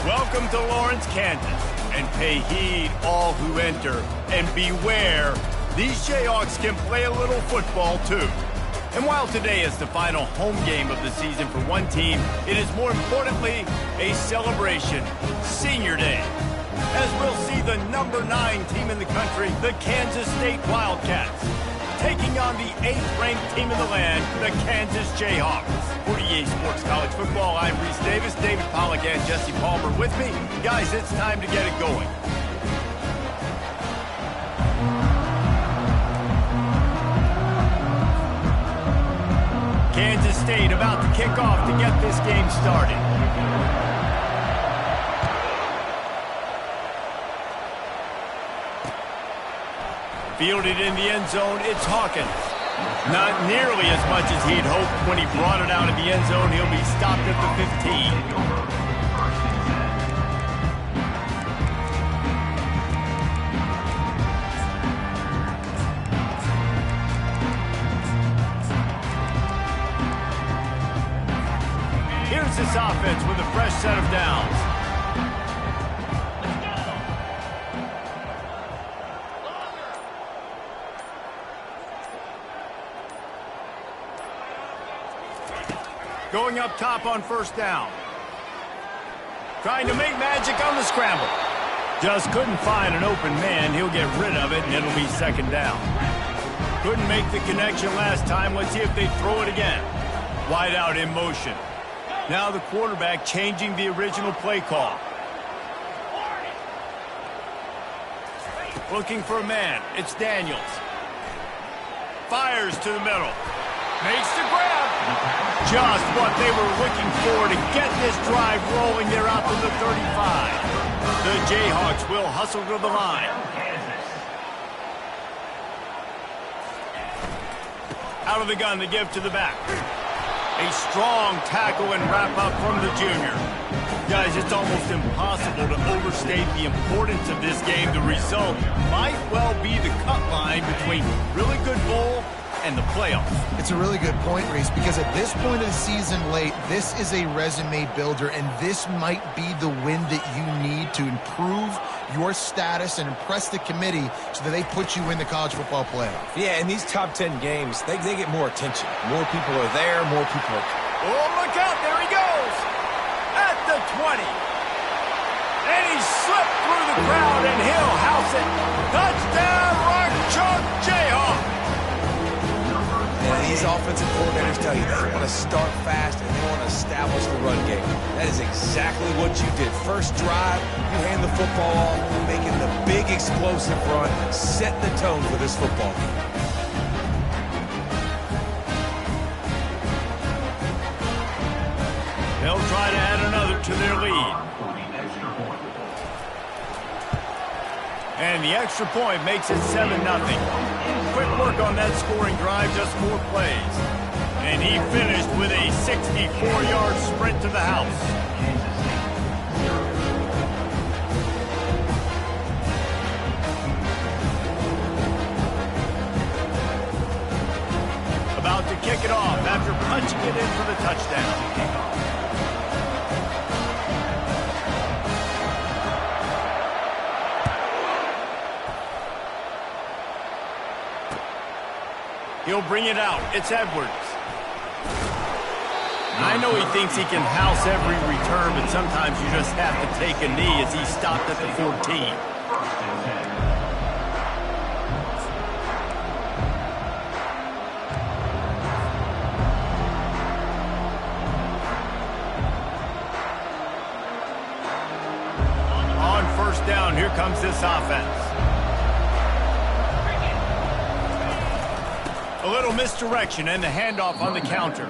Welcome to Lawrence, Kansas, and pay heed all who enter, and beware, these Jayhawks can play a little football too. And while today is the final home game of the season for one team, it is more importantly a celebration, Senior Day, as we'll see the number 9 team in the country, the Kansas State Wildcats, taking on the 8th-ranked team in the land, the Kansas Jayhawks. For EA Sports College Football, I'm Reese Davis, David Pollack and Jesse Palmer with me. Guys, it's time to get it going. Kansas State about to kick off to get this game started. Fielded in the end zone, it's Hawkins. Not nearly as much as he'd hoped when he brought it out of the end zone. He'll be stopped at the 15. Here's this offense with a fresh set of downs. Going up top on first down. Trying to make magic on the scramble. Just couldn't find an open man. He'll get rid of it, and it'll be second down. Couldn't make the connection last time. Let's see if they throw it again. Wide out in motion. Now the quarterback changing the original play call. Looking for a man. It's Daniels. Fires to the middle. Makes the grab. Just what they were looking for to get this drive rolling. They're out to the 35. The Jayhawks will hustle to the line. Out of the gun to give to the back. A strong tackle and wrap up from the junior. Guys, it's almost impossible to overstate the importance of this game. The result might well be the cut line between really good bowl and the playoffs. It's a really good point, Reese, because at this point of the season late, this is a resume builder, and this might be the win that you need to improve your status and impress the committee so that they put you in the college football playoff. Yeah, in these top 10 games, they get more attention. More people are there, more people are... Oh, look out, there he goes! At the 20. And he slipped through the crowd, and he'll house it. Touchdown, Rock Chalk Jayhawks! And these offensive coordinators tell you they want to start fast and they want to establish the run game. That is exactly what you did. First drive, you hand the football off, making the big explosive run, set the tone for this football game. They'll try to add another to their lead. And the extra point makes it 7-0. Quick work on that scoring drive, just 4 plays. And he finished with a 64-yard sprint to the house. About to kick it off after punching it in for the touchdown. He'll bring it out. It's Edwards. I know he thinks he can house every return, but sometimes you just have to take a knee as he stopped at the 14. On first down, here comes this offense. A little misdirection and the handoff on the counter.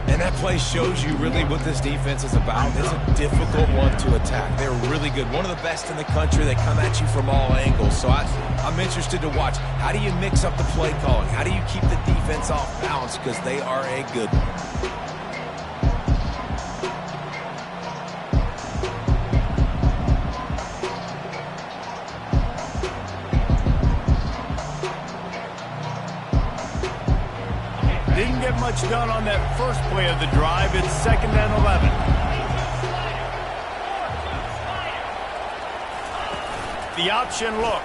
And that play shows you really what this defense is about. It's a difficult one to attack. They're really good. One of the best in the country. They come at you from all angles. So I'm interested to watch. How do you mix up the play calling? How do you keep the defense off balance? Because they are a good one. Didn't get much done on that first play of the drive. It's 2nd and 11. the option look.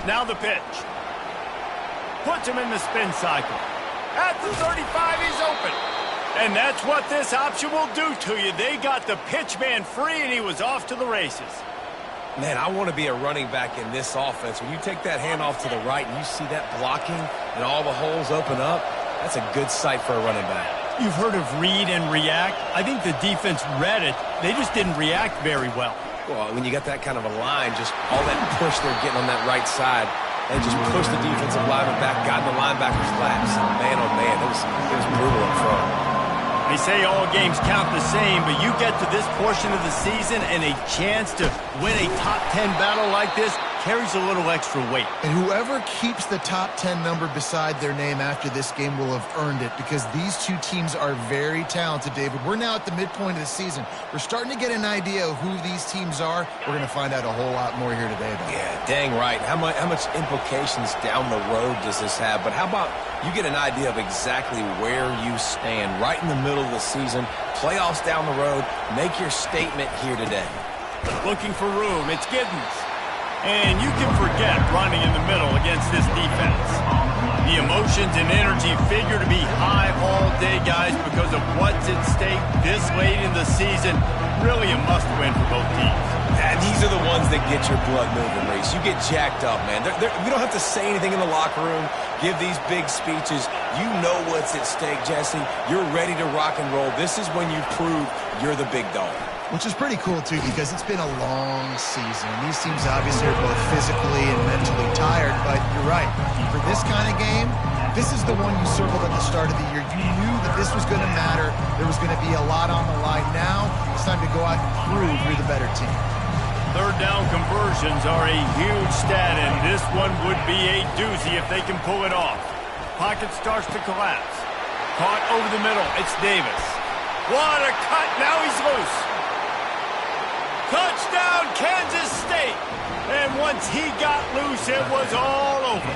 Now the pitch. Puts him in the spin cycle. At the 35, he's open. And that's what this option will do to you. They got the pitch man free, and he was off to the races. Man, I want to be a running back in this offense. When you take that handoff to the right and you see that blocking and all the holes open up, that's a good sight for a running back. You've heard of read and react. I think the defense read it. They just didn't react very well. Well, when you got that kind of a line, just all that push they're getting on that right side, and just push the defensive lineman back, got in the linebacker's laps. Man, oh man, it was brutal up front. They say all games count the same, but you get to this portion of the season and a chance to win a top 10 battle like this carries a little extra weight. And whoever keeps the top 10 number beside their name after this game will have earned it, because these two teams are very talented, David. We're now at the midpoint of the season. We're starting to get an idea of who these teams are. We're going to find out a whole lot more here today, though. Yeah, dang right. How much implications down the road does this have? But how about you get an idea of exactly where you stand right in the middle of the season, playoffs down the road, make your statement here today. Looking for room, it's Giddens. And you can forget running in the middle against this defense. The emotions and energy figure to be high all day, guys, because of what's at stake this late in the season. Really a must-win for both teams. And these are the ones that get your blood moving, Reese. You get jacked up, man. We don't have to say anything in the locker room, give these big speeches. You know what's at stake, Jesse. You're ready to rock and roll. This is when you prove you're the big dog. Which is pretty cool, too, because it's been a long season. These teams obviously are both physically and mentally tired, but you're right. For this kind of game, this is the one you circled at the start of the year. You knew that this was going to matter. There was going to be a lot on the line. Now it's time to go out and prove you're the better team. Third down conversions are a huge stat, and this one would be a doozy if they can pull it off. Pocket starts to collapse. Caught over the middle. It's Davis. What a cut. Now he's loose. Touchdown, Kansas State. And once he got loose, it was all over.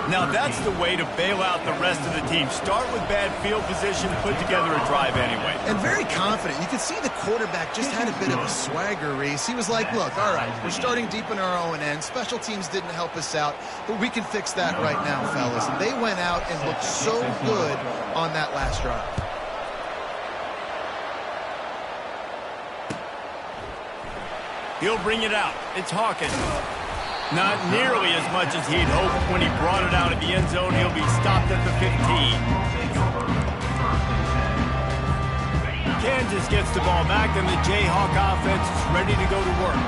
Now that's the way to bail out the rest of the team. Start with bad field position, put together a drive anyway. And very confident. You could see the quarterback just had a bit of a swagger, Reese. He was like, look, all right, we're starting deep in our own end. Special teams didn't help us out, but we can fix that right now, fellas. And they went out and looked so good on that last drive. He'll bring it out. It's Hawkins. Not nearly as much as he'd hoped when he brought it out of the end zone. He'll be stopped at the 15. Kansas gets the ball back, and the Jayhawk offense is ready to go to work.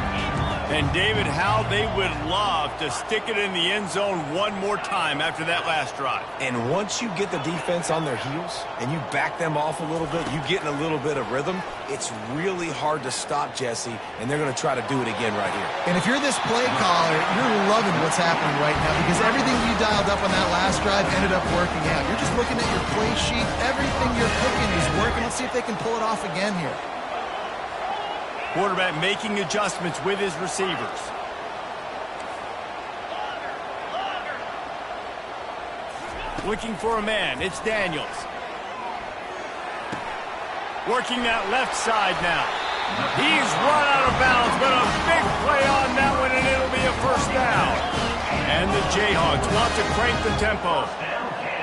And, David, how they would love to stick it in the end zone one more time after that last drive. And once you get the defense on their heels and you back them off a little bit, you get in a little bit of rhythm, it's really hard to stop, Jesse, and they're going to try to do it again right here. And if you're this play caller, you're loving what's happening right now, because everything you dialed up on that last drive ended up working out. You're just looking at your play sheet. Everything you're cooking is working. Let's see if they can pull it off again here. Quarterback making adjustments with his receivers. Looking for a man. It's Daniels. Working that left side now. He's run out of bounds, but a big play on that one, and it'll be a first down. And the Jayhawks want to crank the tempo.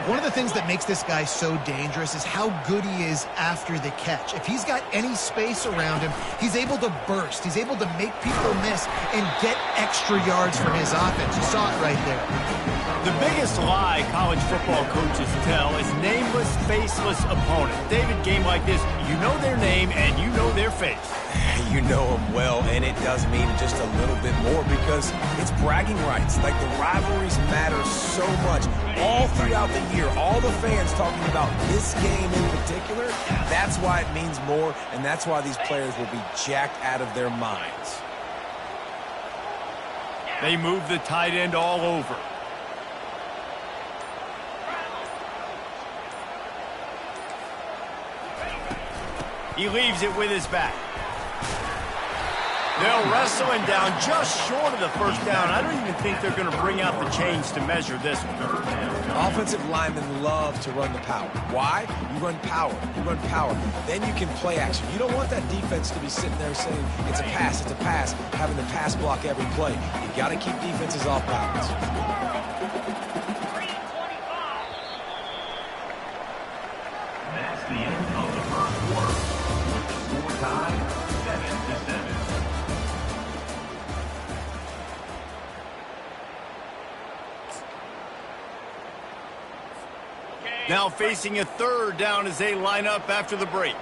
One of the things that makes this guy so dangerous is how good he is after the catch. If he's got any space around him, he's able to burst. He's able to make people miss and get extra yards for his offense. You saw it right there. The biggest lie college football coaches tell is nameless, faceless opponent. David, game like this, you know their name and you know their face. You know them well, and it does mean just a little bit more because it's bragging rights. Like, the rivalries matter so much. All throughout the year, all the fans talking about this game in particular, that's why it means more, and that's why these players will be jacked out of their minds. They move the tight end all over. He leaves it with his back. They'll wrestle him down just short of the first down. I don't even think they're going to bring out the chains to measure this one. Offensive linemen love to run the power. Why? You run power. You run power. Then you can play action. You don't want that defense to be sitting there saying, it's a pass, having to pass block every play. You got to keep defenses off balance. That's the end of the first quarter. With the score tied 7-7. Now facing a third down as they line up after the break.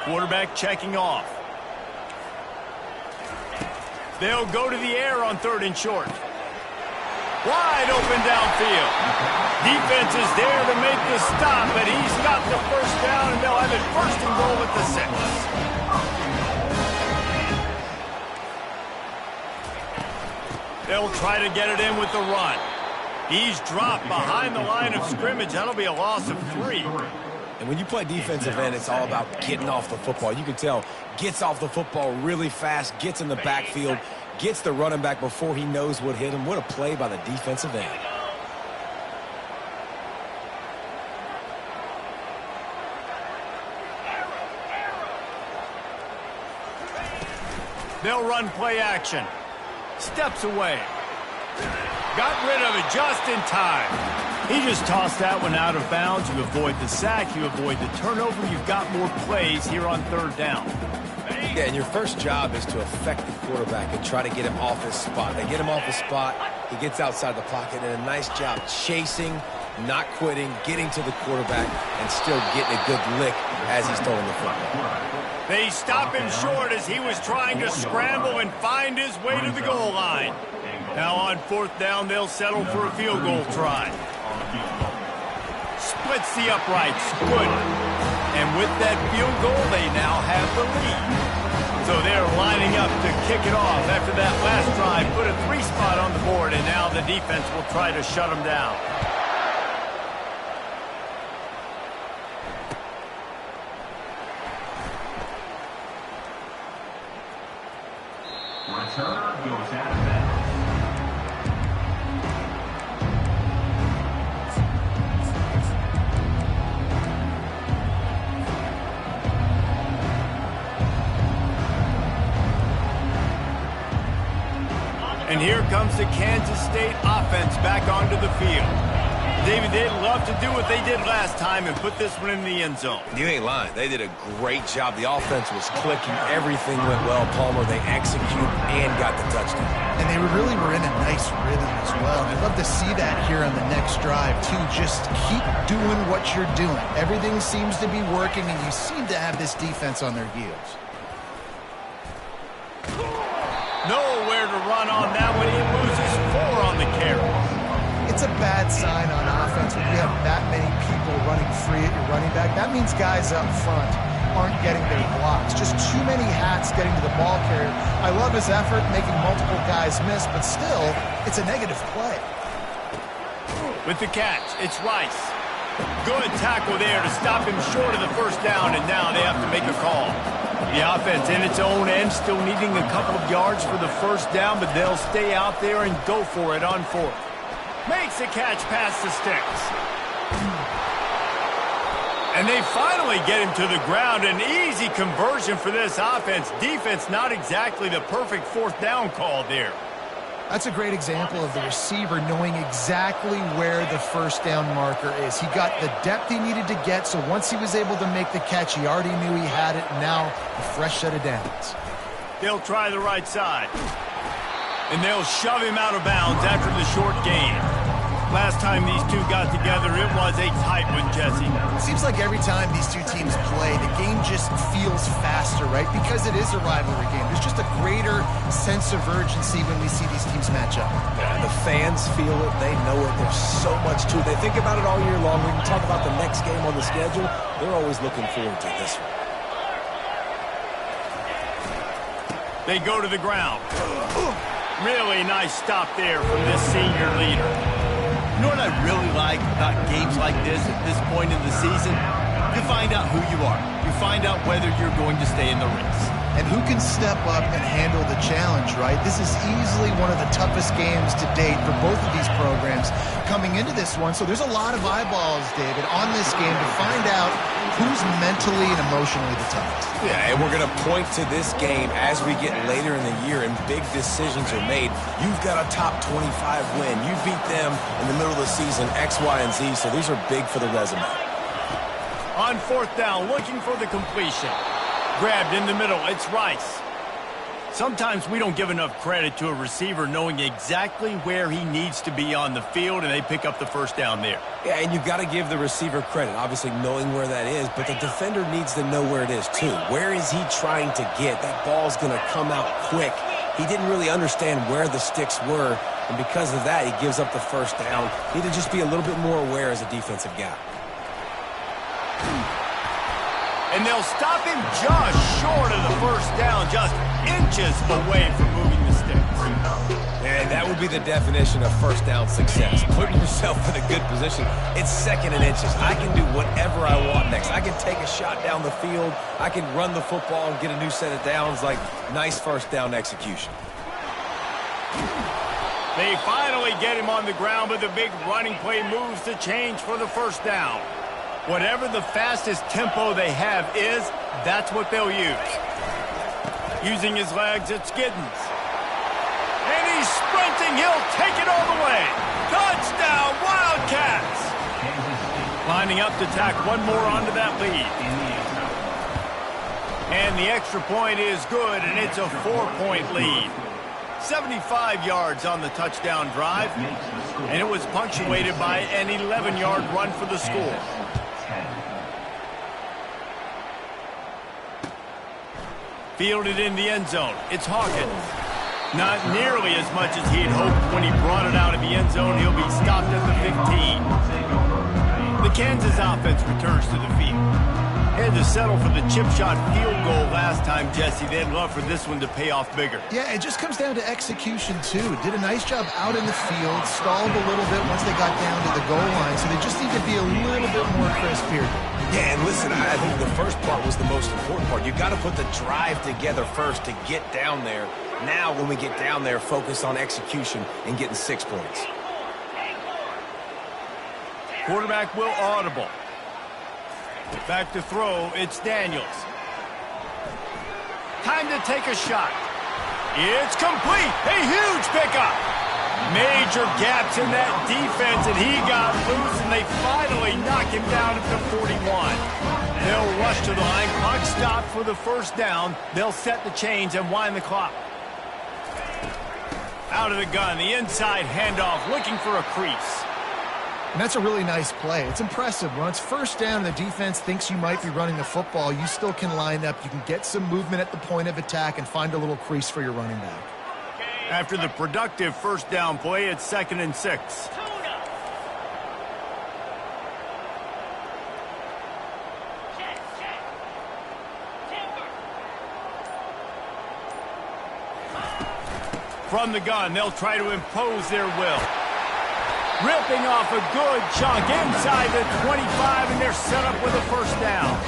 Quarterback checking off. They'll go to the air on 3rd and short. Wide open downfield. Defense is there to make the stop, but he's got the first down, and they'll have it 1st and goal at the 6. They'll try to get it in with the run. He's dropped behind the line of scrimmage. That'll be a loss of 3. And when you play defensive end, it's all about getting off the football. You can tell, gets off the football really fast, gets in the backfield, gets the running back before he knows what hit him. What a play by the defensive end. They'll run play action. Steps away. Got rid of it just in time. He just tossed that one out of bounds. You avoid the sack. You avoid the turnover. You've got more plays here on 3rd down. Yeah, and your first job is to affect the quarterback and try to get him off his spot. They get him off his spot. He gets outside the pocket, and a nice job chasing, not quitting, getting to the quarterback, and still getting a good lick as he's throwing the football. They stop him short as he was trying to scramble and find his way to the goal line. Now on 4th down, they'll settle for a field goal try. Splits the uprights. Good. And with that field goal, they now have the lead. So they're lining up to kick it off after that last drive. Put a 3 spot on the board, and now the defense will try to shut them down. Returner goes out of bounds. And here comes the Kansas State offense back onto the field. David, they'd love to do what they did last time and put this one in the end zone. You ain't lying. They did a great job. The offense was clicking. Everything went well, Palmer. They executed and got the touchdown. And they really were in a nice rhythm as well. I'd love to see that here on the next drive, too. Just keep doing what you're doing. Everything seems to be working, and you seem to have this defense on their heels. Nowhere to run on that one. He loses 4 on the carry. It's a bad sign on offense when you have that many people running free at your running back. That means guys up front aren't getting their blocks. Just too many hats getting to the ball carrier. I love his effort, making multiple guys miss, but still, it's a negative play. With the catch, it's Rice. Good tackle there to stop him short of the first down, and now they have to make a call. The offense in its own end still needing a couple of yards for the first down, but they'll stay out there and go for it on 4th. Makes a catch past the sticks. And they finally get him to the ground. An easy conversion for this offense. Defense not exactly the perfect 4th down call there. That's a great example of the receiver knowing exactly where the first down marker is. He got the depth he needed to get, so once he was able to make the catch, he already knew he had it. Now a fresh set of downs. They'll try the right side. And they'll shove him out of bounds after the short gain. Last time these two got together, it was a tight one, Jesse. It seems like every time these two teams play, the game just feels faster, right? Because it is a rivalry game. There's just a greater sense of urgency when we see these teams match up. Yeah, the fans feel it. They know it. There's so much to it. They think about it all year long. We can talk about the next game on the schedule. They're always looking forward to this one. They go to the ground. Really nice stop there from this senior leader. You know what I really like about games like this at this point in the season? You find out who you are. You find out whether you're going to stay in the race. And who can step up and handle the challenge, right? This is easily one of the toughest games to date for both of these programs coming into this one. So there's a lot of eyeballs, David, on this game to find out who's mentally and emotionally the toughest. Yeah, and we're going to point to this game as we get later in the year and big decisions are made. You've got a top 25 win. You beat them in the middle of the season, X, Y, and Z, so these are big for the resume. On fourth down, looking for the completion. Grabbed in the middle, it's Rice. Sometimes we don't give enough credit to a receiver knowing exactly where he needs to be on the field, and they pick up the first down there. Yeah, and you've got to give the receiver credit, obviously knowing where that is, but the defender needs to know where it is too. Where is he trying to get? That ball's going to come out quick. He didn't really understand where the sticks were, and because of that, he gives up the first down. Need to just be a little bit more aware as a defensive guy. And they'll stop him just short of the first down, just inches away from moving the sticks. And that would be the definition of first down success. Putting yourself in a good position. It's second and inches. I can do whatever I want next. I can take a shot down the field. I can run the football and get a new set of downs. Like, nice first down execution. They finally get him on the ground, but the big running play moves the change for the first down. Whatever the fastest tempo they have is, that's what they'll use. Using his legs, it's Giddens. And he's sprinting. He'll take it all the way. Touchdown, Wildcats! Lining up to tack one more onto that lead. And the extra point is good, and it's a 4-point lead. 75 yards on the touchdown drive, and it was punctuated by an 11-yard run for the score. Fielded in the end zone. It's Hawkins. Not nearly as much as he had hoped when he brought it out of the end zone. He'll be stopped at the 15. The Kansas offense returns to the field. Had to settle for the chip shot field goal last time, Jesse. They'd love for this one to pay off bigger. Yeah, it just comes down to execution, too. Did a nice job out in the field, stalled a little bit once they got down to the goal line, so they just need to be a little bit more crisp here. Yeah, and listen, I think the first part was the most important part. You got to put the drive together first to get down there. Now, when we get down there, focus on execution and getting 6 points. Quarterback will audible. Back to throw, it's Daniels. Time to take a shot. It's complete. A huge pickup. Major gaps in that defense, and he got loose, and they finally knock him down at the 41. They'll rush to the line. Clock stopped for the first down. They'll set the chains and wind the clock. Out of the gun, the inside handoff, looking for a crease. And that's a really nice play. It's impressive. When it's first down and the defense thinks you might be running the football, you still can line up. You can get some movement at the point of attack and find a little crease for your running back. After the productive first down play, it's 2nd and 6. From the gun, they'll try to impose their will. Ripping off a good chunk inside the 25, and they're set up with a first down.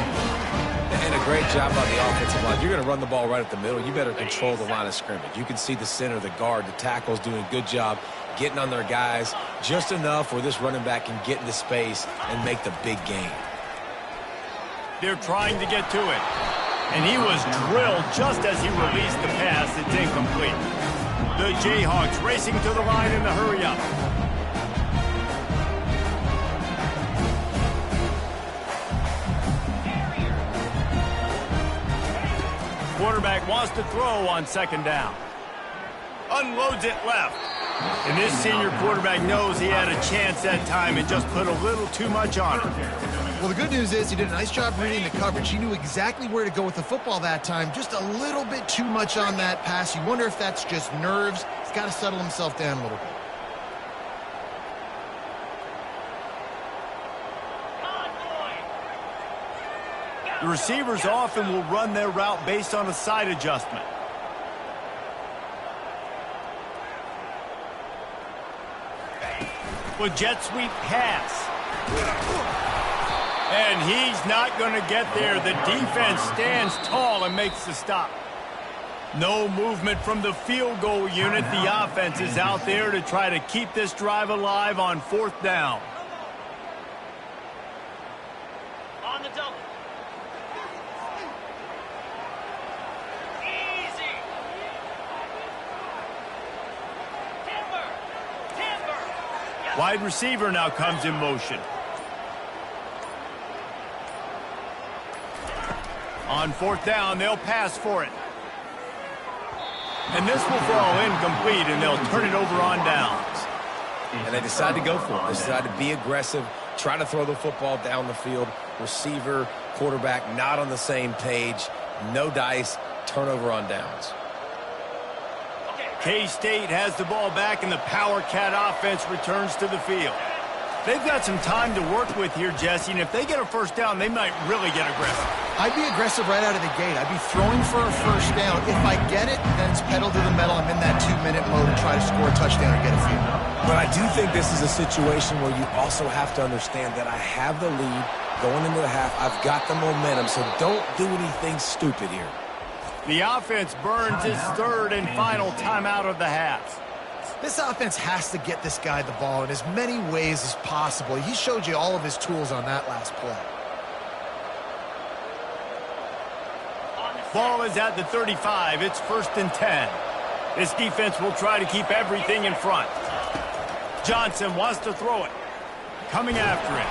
And a great job on the offensive line. You're going to run the ball right at the middle. You better control the line of scrimmage. You can see the center, the guard, the tackle's doing a good job getting on their guys just enough where this running back can get into space and make the big gain. They're trying to get to it. And he was drilled just as he released the pass. It's incomplete. The Jayhawks racing to the line in the hurry-up. Quarterback wants to throw on 2nd down. Unloads it left. And this senior quarterback knows he had a chance that time and just put a little too much on it. Well, the good news is he did a nice job reading the coverage. He knew exactly where to go with the football that time. Just a little bit too much on that pass. You wonder if that's just nerves. He's got to settle himself down a little bit. The receivers often will run their route based on a side adjustment. A jet sweep pass. And he's not going to get there. The defense stands tall and makes the stop. No movement from the field goal unit. The offense is out there to try to keep this drive alive on 4th down. On the double. Easy. Timber. Wide receiver now comes in motion. On 4th down, they'll pass for it. And this will fall incomplete, and they'll turn it over on downs. And they decide to go for it. They decide to be aggressive, try to throw the football down the field. Receiver, quarterback, not on the same page. No dice, turnover on downs. K-State has the ball back, and the Power Cat offense returns to the field. They've got some time to work with here, Jesse, and if they get a 1st down, they might really get aggressive. I'd be aggressive right out of the gate. I'd be throwing for a 1st down. If I get it, then it's pedal to the metal. I'm in that 2-minute mode and try to score a touchdown or get a field. But I do think this is a situation where you also have to understand that I have the lead going into the half. I've got the momentum, so don't do anything stupid here. The offense burns its 3rd and final timeout of the half. This offense has to get this guy the ball in as many ways as possible. He showed you all of his tools on that last play. Ball is at the 35. It's 1st and 10. This defense will try to keep everything in front. Johnson wants to throw it. Coming after it.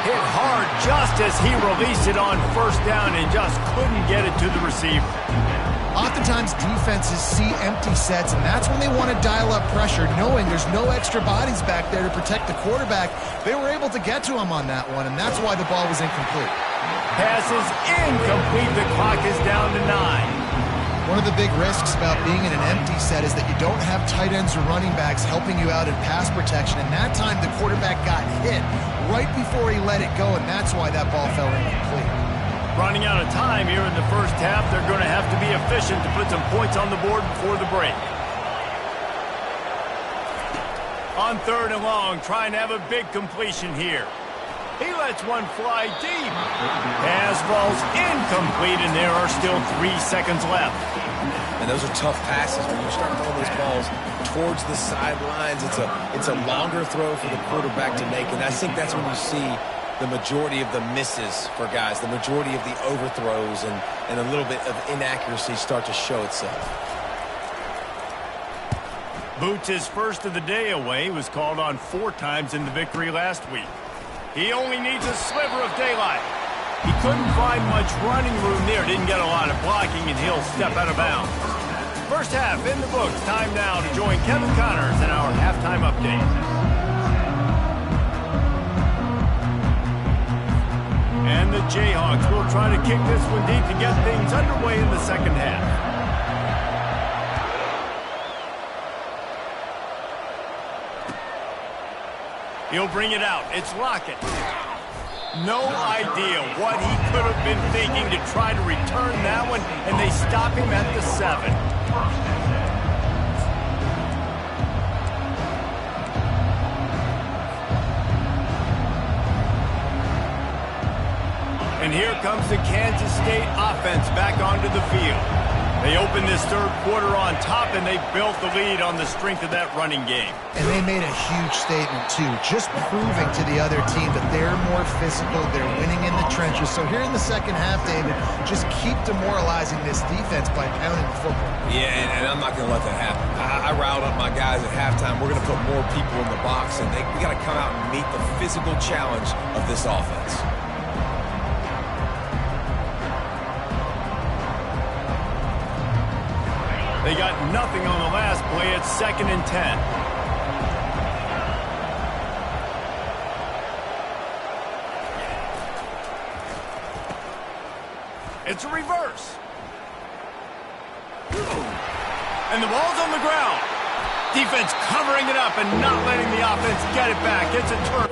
Hit hard just as he released it on 1st down and just couldn't get it to the receiver. Oftentimes, defenses see empty sets, and that's when they want to dial up pressure, knowing there's no extra bodies back there to protect the quarterback. They were able to get to him on that one, and that's why the ball was incomplete. Pass is incomplete. The clock is down to 9. One of the big risks about being in an empty set is that you don't have tight ends or running backs helping you out in pass protection, and that time the quarterback got hit right before he let it go, and that's why that ball fell incomplete. Running out of time here in the 1st half. They're going to have to be efficient to put some points on the board before the break. On 3rd and long, trying to have a big completion here. He lets one fly deep. Pass falls incomplete, and there are still 3 seconds left. And those are tough passes. When you start throwing those balls towards the sidelines, it's a longer throw for the quarterback to make, and I think that's when you see the majority of the misses for guys, the majority of the overthrows and a little bit of inaccuracy start to show itself. Boots, his 1st of the day away, was called on 4 times in the victory last week. He only needs a sliver of daylight. He couldn't find much running room there, didn't get a lot of blocking, and he'll step out of bounds. 1st half in the books. Time now to join Kevin Connors in our halftime update. And the Jayhawks will try to kick this one deep to get things underway in the 2nd half. He'll bring it out. It's Lockett. No idea what he could have been thinking to try to return that one, and they stop him at the 7. And here comes the Kansas State offense back onto the field. They opened this 3rd quarter on top, and they built the lead on the strength of that running game. And they made a huge statement, too, just proving to the other team that they're more physical, they're winning in the trenches. So here in the 2nd half, David, just keep demoralizing this defense by pounding the football. Yeah, and I'm not going to let that happen. I riled up my guys at halftime. We're going to put more people in the box, and we got to come out and meet the physical challenge of this offense. They got nothing on the last play. It's 2nd and 10. It's a reverse. And the ball's on the ground. Defense covering it up and not letting the offense get it back. It's a turf.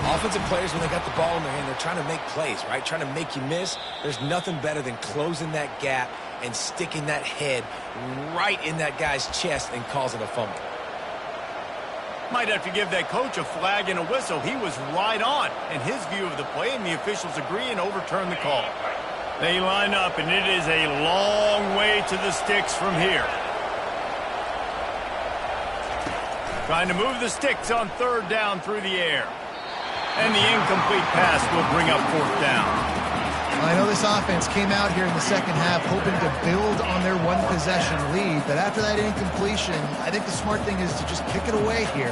Offensive players, when they got the ball in their hand, they're trying to make plays, right? Trying to make you miss. There's nothing better than closing that gap and sticking that head right in that guy's chest and causing a fumble. Might have to give that coach a flag and a whistle. He was right on in his view of the play, and the officials agree and overturn the call. They line up, and it is a long way to the sticks from here. Trying to move the sticks on third down through the air. And the incomplete pass will bring up fourth down. I know this offense came out here in the second half hoping to build on their one-possession lead, but after that incompletion, I think the smart thing is to just kick it away here,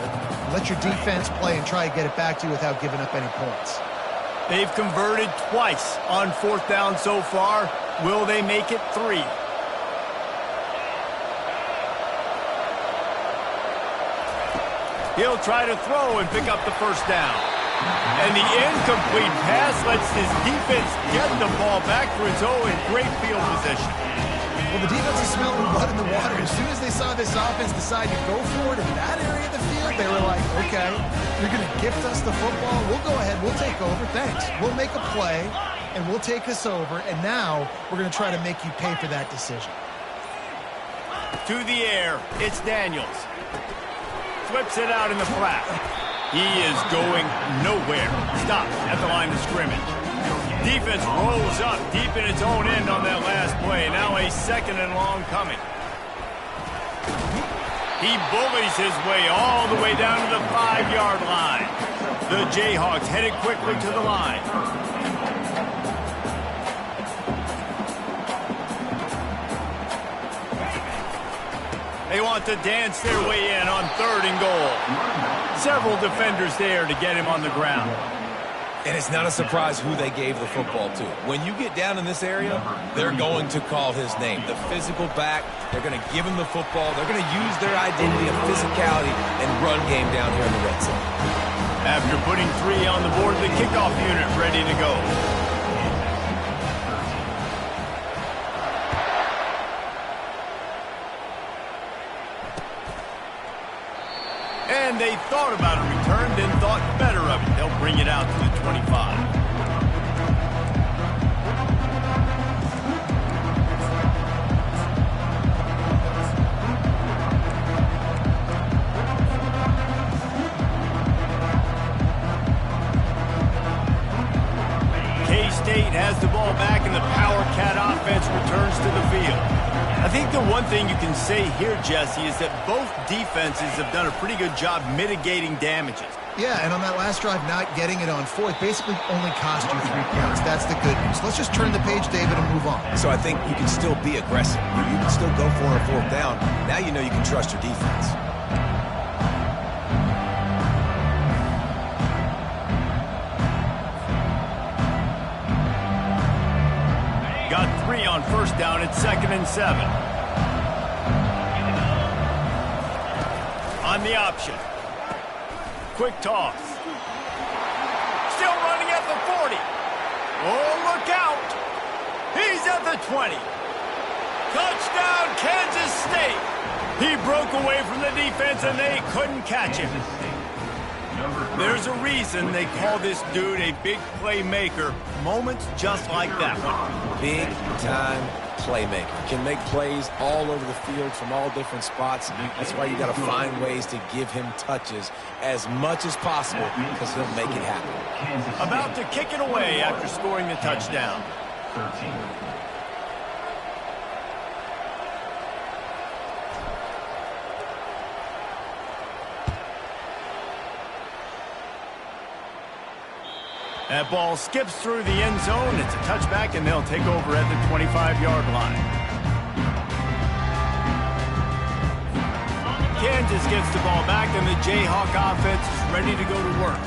let your defense play and try to get it back to you without giving up any points. They've converted twice on fourth down so far. Will they make it 3? He'll try to throw and pick up the first down. And the incomplete pass lets his defense get the ball back for its own in great field position. Well, the defense is smelling blood in the water. As soon as they saw this offense decide to go for it in that area of the field, they were like, okay, you're going to gift us the football. We'll go ahead. We'll take over. Thanks. We'll make a play, and we'll take us over. And now we're going to try to make you pay for that decision. To the air, it's Daniels. Flips it out in the flat. He is going nowhere. Stopped at the line of scrimmage. Defense rolls up deep in its own end on that last play. Now a second and long coming. He bullies his way all the way down to the 5-yard line. The Jayhawks headed quickly to the line. They want to dance their way in on 3rd and goal. Several defenders there to get him on the ground. And it's not a surprise who they gave the football to. When you get down in this area, they're going to call his name. The physical back, they're going to give him the football. They're going to use their identity of physicality and run game down here in the red zone. After putting 3 on the board, the kickoff unit ready to go. And they thought about a return, then thought better of it. They'll bring it out to the 25. K-State has the ball back, and the Power Cat offense returns to the field. I think the one thing you can say here, Jesse, is that both defenses have done a pretty good job mitigating damages. Yeah, and on that last drive, not getting it on 4th basically only cost you 3 points. That's the good news. Let's just turn the page, David, and move on. So I think you can still be aggressive. You can still go for a 4th down. Now you know you can trust your defense. Got 3 on first down at 2nd and 7. On the option. Quick toss. Still running at the 40. Oh, look out. He's at the 20. Touchdown, Kansas State. He broke away from the defense, and they couldn't catch him. There's a reason they call this dude a big playmaker. Moments just like that one. Big-time playmaker. Can make plays all over the field from all different spots. That's why you got to find ways to give him touches as much as possible, because he'll make it happen. About to kick it away after scoring the touchdown. 13. That ball skips through the end zone. It's a touchback, and they'll take over at the 25-yard line. Kansas gets the ball back, and the Jayhawk offense is ready to go to work.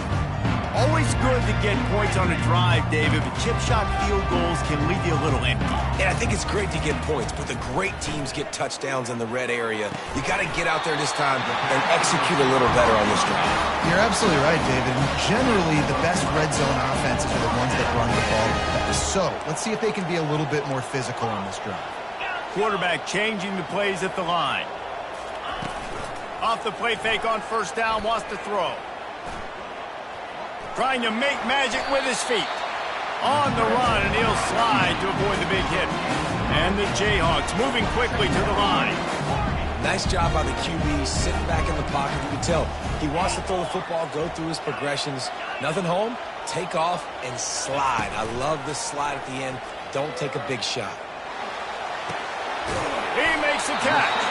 Always good to get points on a drive, David, but chip shot field goals can leave you a little empty. And I think it's great to get points, but the great teams get touchdowns in the red area. You got to get out there this time and execute a little better on this drive. You're absolutely right, David. Generally, the best red zone offenses are the ones that run the ball best. So let's see if they can be a little bit more physical on this drive. Quarterback changing the plays at the line. Off the play fake on first down, wants to throw. Trying to make magic with his feet. On the run, and he'll slide to avoid the big hit. And the Jayhawks moving quickly to the line. Nice job by the QB, sitting back in the pocket. You can tell He wants to throw the football, go through his progressions. Nothing home, take off and slide. I love the slide at the end. Don't take a big shot. He makes the catch.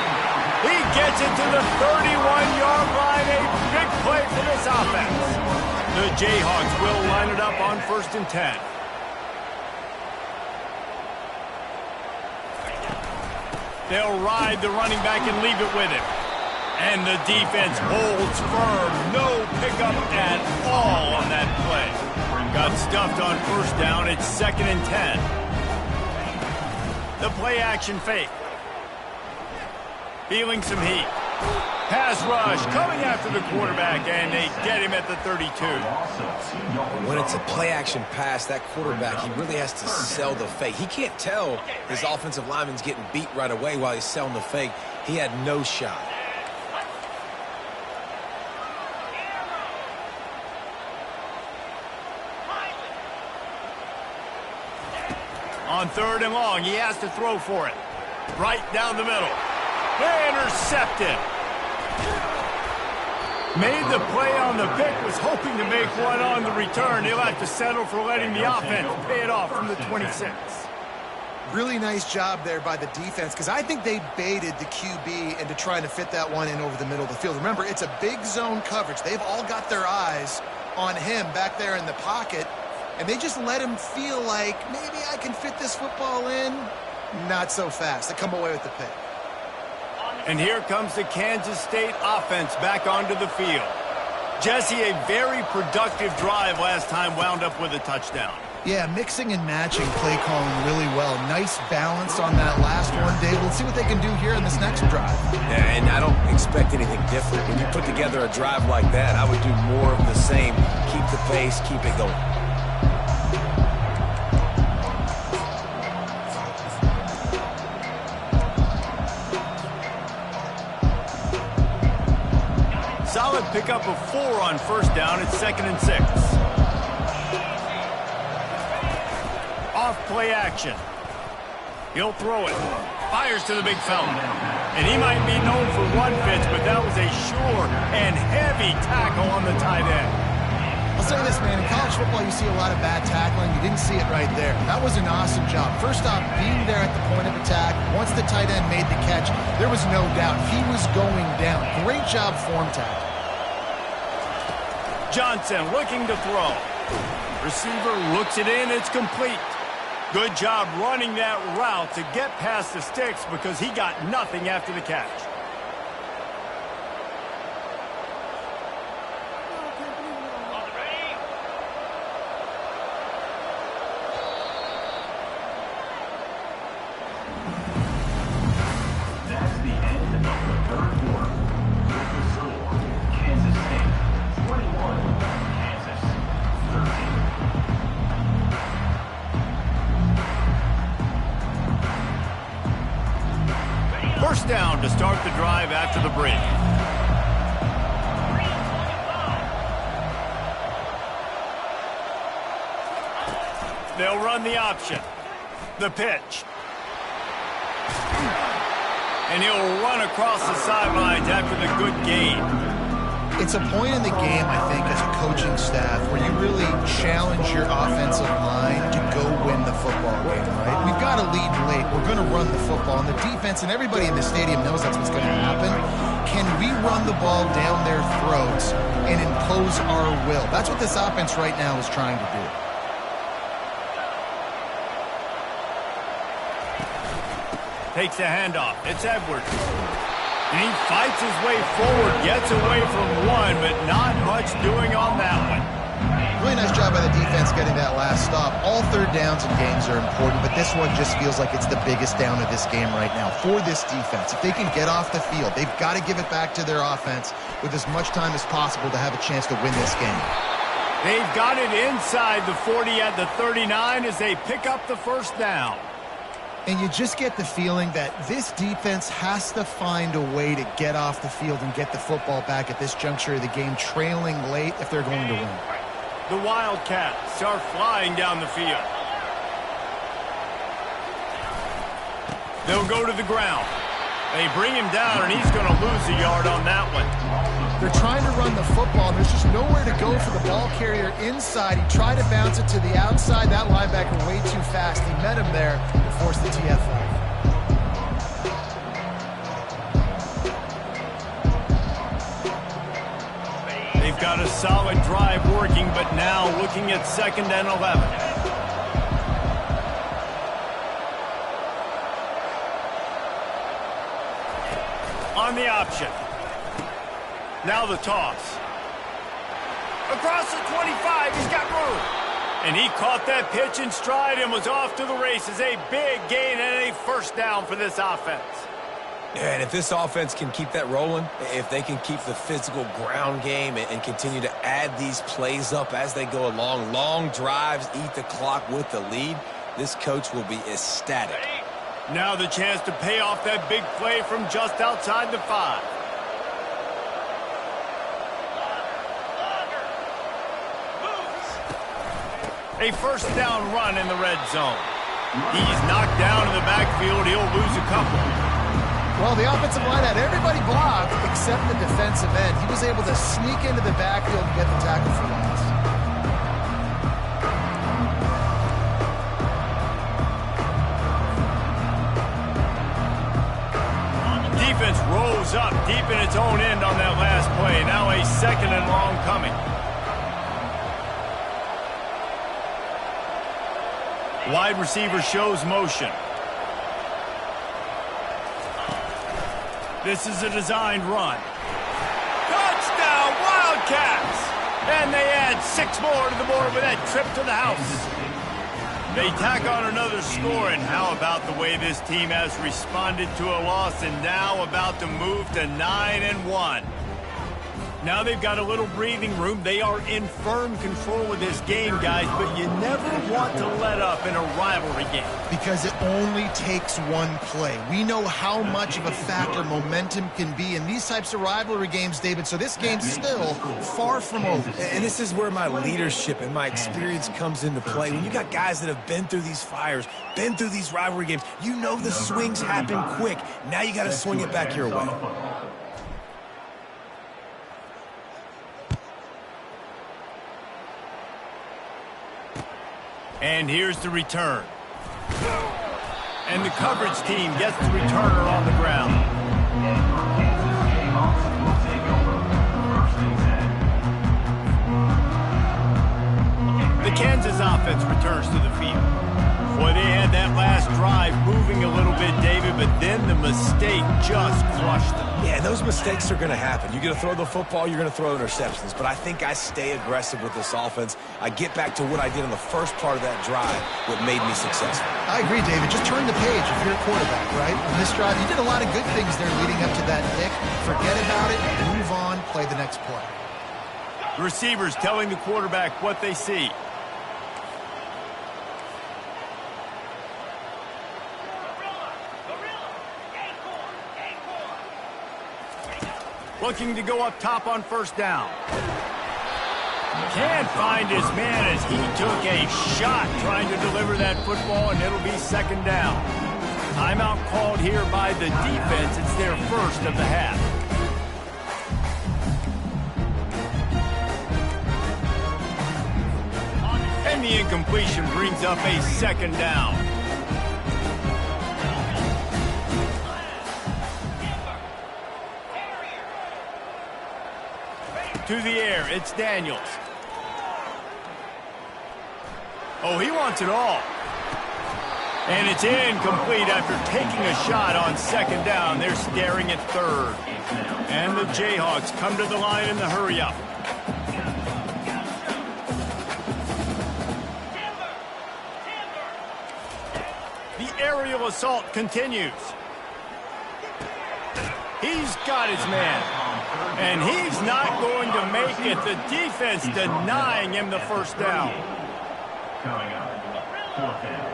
He gets it to the 31-yard line. A big play for this offense. The Jayhawks will line it up on 1st and 10. They'll ride the running back and leave it with him. And the defense holds firm. No pickup at all on that play. Got stuffed on 1st down. It's 2nd and 10. The play action fake. Feeling some heat. Pass rush coming after the quarterback, and they get him at the 32. When it's a play-action pass, that quarterback, he really has to sell the fake. He can't tell his offensive lineman's getting beat right away while he's selling the fake. He had no shot. On 3rd and long, he has to throw for it. Right down the middle. Intercepted. Made the play on the pick, was hoping to make one on the return. He'll have to settle for letting the offense pay it off from the 26. Really nice job there by the defense, because I think they baited the QB into trying to fit that one in over the middle of the field. Remember, it's a big zone coverage. They've all got their eyes on him back there in the pocket, and they just let him feel like, maybe I can fit this football in. Not so fast. They come away with the pick. And here comes the Kansas State offense back onto the field. Jesse, a very productive drive last time, wound up with a touchdown. Yeah, mixing and matching play calling really well. Nice balance on that last one, Dave. Let's see what they can do here in this next drive. Yeah, and I don't expect anything different. When you put together a drive like that, I would do more of the same. Keep the pace, keep it going. Solid pickup of 4 on 1st down. It's 2nd and 6. Off play action. He'll throw it. Fires to the big fella. And he might be known for run fits, but that was a sure and heavy tackle on the tight end. I'll say this, man. In college football, you see a lot of bad tackling. You didn't see it right there. That was an awesome job. First off, being there at the point of attack. Once the tight end made the catch, there was no doubt he was going down. Great job form tackle. Johnson looking to throw. Receiver looks it in. It's complete. Good job running that route to get past the sticks because he got nothing after the catch. That's the end of the 3rd quarter. With the score, Kansas State 21, Kansas 13. First down to start the drive after the break. They'll run the option. The pitch. And he'll run across the sidelines after the good gain. It's a point in the game, I think, as a coaching staff where you really challenge your offensive line to go win the football game, right? We've got to lead late. We're going to run the football. And the defense and everybody in the stadium knows that's what's going to happen. Can we run the ball down their throats and impose our will? That's what this offense right now is trying to do. Takes a handoff. It's Edwards. And he fights his way forward, gets away from one, but not much doing on that one. Really nice job by the defense getting that last stop. All 3rd downs in games are important, but this one just feels like it's the biggest down of this game right now for this defense. If they can get off the field, they've got to give it back to their offense with as much time as possible to have a chance to win this game. They've got it inside the 40 at the 39 as they pick up the 1st down. And you just get the feeling that this defense has to find a way to get off the field and get the football back at this juncture of the game, trailing late if they're going to win. The Wildcats are flying down the field. They'll go to the ground. They bring him down, and he's going to lose a yard on that one. They're trying to run the football, and there's just nowhere to go for the ball carrier inside. He tried to bounce it to the outside. That linebacker way too fast. He met him there and forced the TFL. They've got a solid drive working, but now looking at 2nd and 11. On the option. Now the toss. Across the 25, he's got room. And he caught that pitch in stride and was off to the races. A big gain and a first down for this offense. Yeah, and if this offense can keep that rolling, if they can keep the physical ground game and continue to add these plays up as they go along, long drives, eat the clock with the lead, this coach will be ecstatic. Now the chance to pay off that big play from just outside the 5. A first down run in the red zone. He's knocked down in the backfield. He'll lose a couple. Well, the offensive line had everybody blocked except the defensive end. He was able to sneak into the backfield and get the tackle for loss. Defense rolls up deep in its own end on that last play. Now a 2nd and long coming. Wide receiver shows motion. This is a designed run. Touchdown, Wildcats! And they add 6 more to the board with that trip to the house. They tack on another score, and how about the way this team has responded to a loss and now about to move to 9-1. Now they've got a little breathing room. They are in firm control of this game, guys, but you never want to let up in a rivalry game. Because it only takes one play. We know how much of a factor momentum can be in these types of rivalry games, David, so this game's still far from over. And this is where my leadership and my experience comes into play. When you got guys that have been through these fires, been through these rivalry games, you know the swings happen quick. Now you got to swing it back your way. And here's the return. And the coverage team gets the returner on the ground. The Kansas offense returns to the field. Boy, they had that last drive moving a little bit, David, but then the mistake just crushed them. Yeah, those mistakes are going to happen. You're going to throw the football, you're going to throw interceptions. But I think I stay aggressive with this offense. I get back to what I did in the first part of that drive, what made me successful. I agree, David. Just turn the page if you're a quarterback, right? On this drive, you did a lot of good things there leading up to that pick. Forget about it, move on, play the next play. The receivers telling the quarterback what they see. Looking to go up top on first down. Can't find his man as he took a shot trying to deliver that football, and it'll be 2nd down. Timeout called here by the defense. It's their first of the half. And the incompletion brings up a 2nd down. To the air, it's Daniels. Oh, he wants it all. And it's incomplete after taking a shot on 2nd down. They're staring at 3rd. And the Jayhawks come to the line in the hurry-up. The aerial assault continues. He's got his man. And he's not going to make it. The defense denying him the first down. Coming up, 4th down.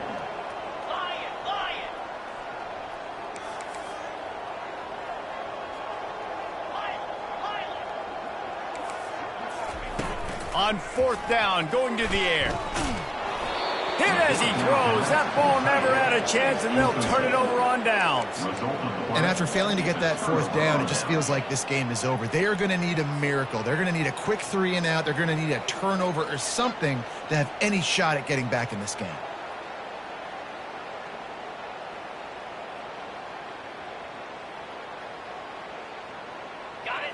On 4th down, going to the air. Hit as he throws. That ball never had a chance, and they'll turn it over on downs. And after failing to get that fourth down, it just feels like this game is over. They are going to need a miracle. They're going to need a quick 3 and out. They're going to need a turnover or something to have any shot at getting back in this game.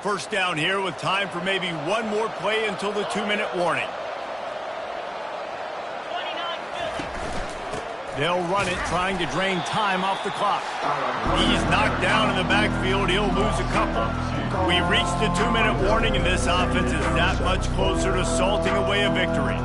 First down here with time for maybe one more play until the 2-minute warning. They'll run it, trying to drain time off the clock. He's knocked down in the backfield. He'll lose a couple. We reached the 2-minute warning, and this offense is that much closer to salting away a victory.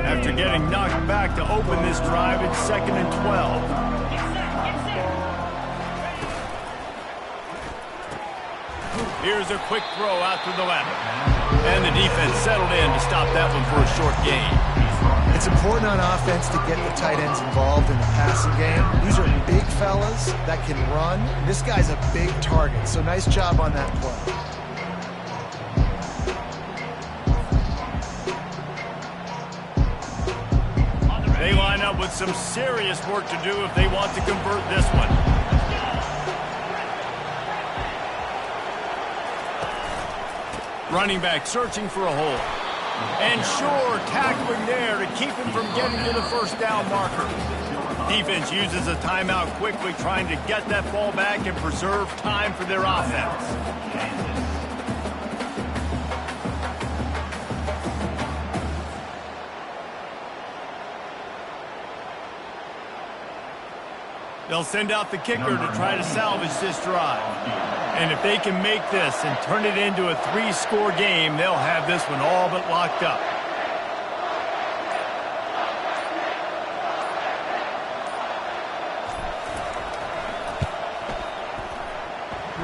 After getting knocked back to open this drive, it's 2nd and 12. Here's a quick throw out to the left. And the defense settled in to stop that one for a short gain. It's important on offense to get the tight ends involved in the passing game. These are big fellas that can run. This guy's a big target, so nice job on that play. They line up with some serious work to do if they want to convert this one. Running back searching for a hole. And sure, tackling there to keep him from getting to the first down marker. Defense uses a timeout quickly, trying to get that ball back and preserve time for their offense. They'll send out the kicker to try to salvage this drive. And if they can make this and turn it into a 3-score game, they'll have this one all but locked up.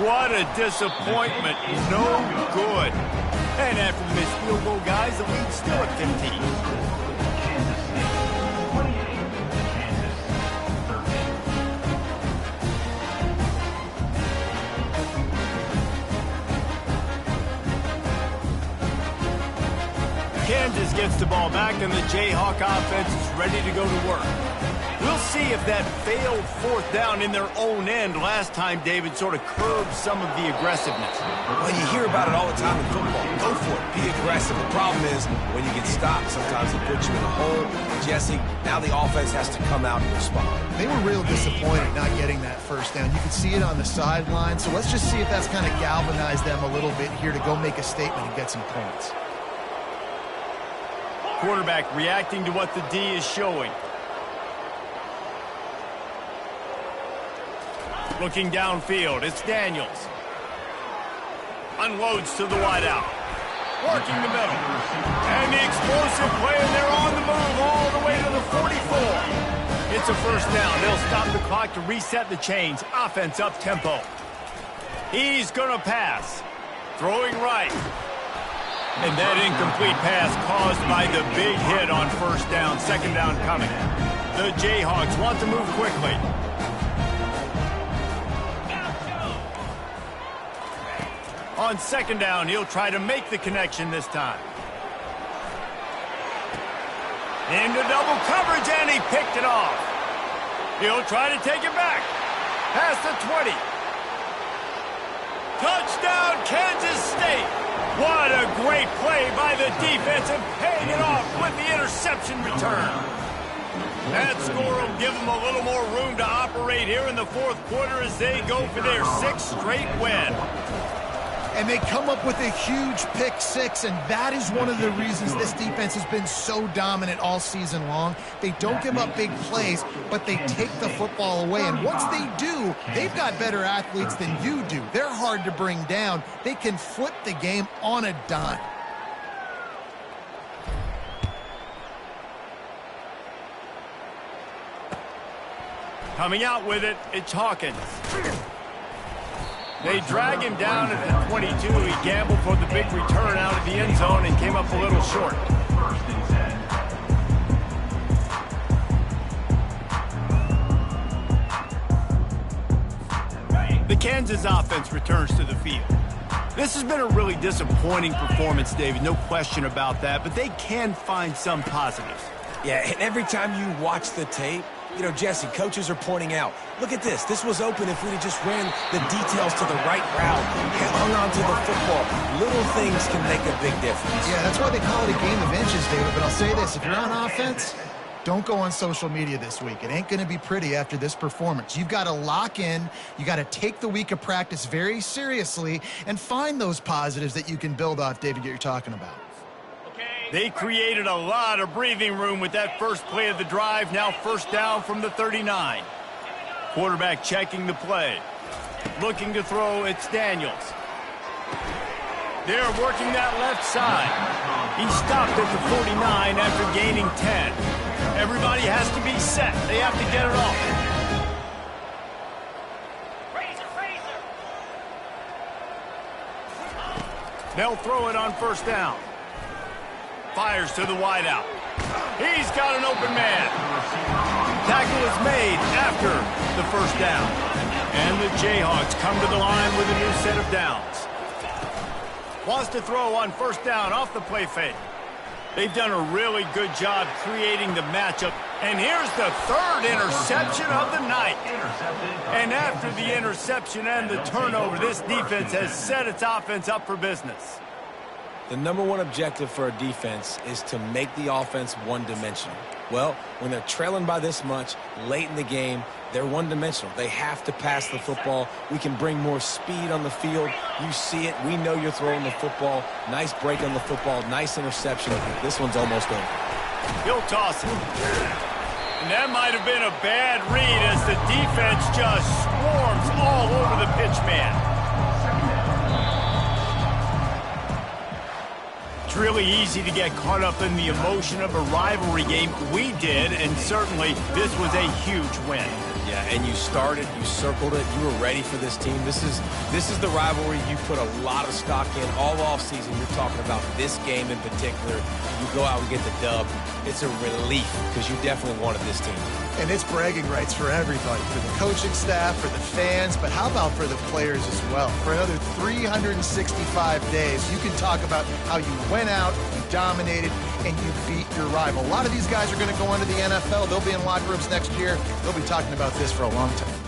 What a disappointment. No good. And after the missed field goal, guys, the lead's still at 15. Kansas gets the ball back, and the Jayhawk offense is ready to go to work. We'll see if that failed fourth down in their own end last time, David, sort of curbed some of the aggressiveness. Well, you hear about it all the time in football. Go for it. Be aggressive. The problem is when you get stopped, sometimes it puts you in a hole. Jesse, now the offense has to come out and respond. They were real disappointed not getting that first down. You could see it on the sideline. So let's just see if that's kind of galvanized them a little bit here to go make a statement and get some points. Quarterback reacting to what the D is showing. Looking downfield, it's Daniels. Unloads to the wideout. Working the middle. And the explosive play, and they're on the move all the way to the 44. It's a first down. They'll stop the clock to reset the chains. Offense up tempo. He's going to pass. Throwing right. And that incomplete pass caused by the big hit on first down. Second down coming. The Jayhawks want to move quickly. On second down, he'll try to make the connection this time. Into double coverage, and he picked it off. He'll try to take it back. Past the 20. Touchdown, Kansas State. What a great play by the defense and paying it off with the interception return. That score will give them a little more room to operate here in the fourth quarter as they go for their 6th straight win. And they come up with a huge pick six, and that is one of the reasons this defense has been so dominant all season long. They don't give up big plays, but they take the football away. And once they do, they've got better athletes than you do. They're hard to bring down. They can flip the game on a dime. Coming out with it, it's Hawkins. They drag him down at the 22. He gambled for the big return out of the end zone and came up a little short. The Kansas offense returns to the field. This has been a really disappointing performance, David, no question about that, but they can find some positives. Yeah, and every time you watch the tape, you know, Jesse, coaches are pointing out, look at this. This was open if we'd have just ran the details to the right route, hung on to the football. Little things can make a big difference. Yeah, that's why they call it a game of inches, David. But I'll say this, if you're on offense, don't go on social media this week. It ain't going to be pretty after this performance. You've got to lock in. You got to take the week of practice very seriously and find those positives that you can build off, David, that you're talking about. They created a lot of breathing room with that first play of the drive. Now first down from the 39. Quarterback checking the play. Looking to throw, it's Daniels. They're working that left side. He stopped at the 49 after gaining 10. Everybody has to be set. They have to get it off. They'll throw it on first down. Fires to the wideout. He's got an open man. Tackle is made after the first down. And the Jayhawks come to the line with a new set of downs. Wants to throw on first down off the play fake. They've done a really good job creating the matchup. And here's the third interception of the night. And after the interception and the turnover, this defense has set its offense up for business. The number one objective for a defense is to make the offense one-dimensional. Well, when they're trailing by this much late in the game, they're one-dimensional. They have to pass the football. We can bring more speed on the field. You see it. We know you're throwing the football. Nice break on the football. Nice interception. This one's almost over. He'll toss it. And that might have been a bad read as the defense just swarms all over the pitch man. It's really easy to get caught up in the emotion of a rivalry game. We did, and certainly this was a huge win. Yeah, and you started, you circled it, you were ready for this team. This is the rivalry you put a lot of stock in all offseason. You're talking about this game in particular. You go out and get the dub. It's a relief because you definitely wanted this team. And it's bragging rights for everybody, for the coaching staff, for the fans, but how about for the players as well? For another 365 days, you can talk about how you went out, you dominated, and you beat your rival. A lot of these guys are going to go into the NFL. They'll be in locker rooms next year. They'll be talking about this for a long time.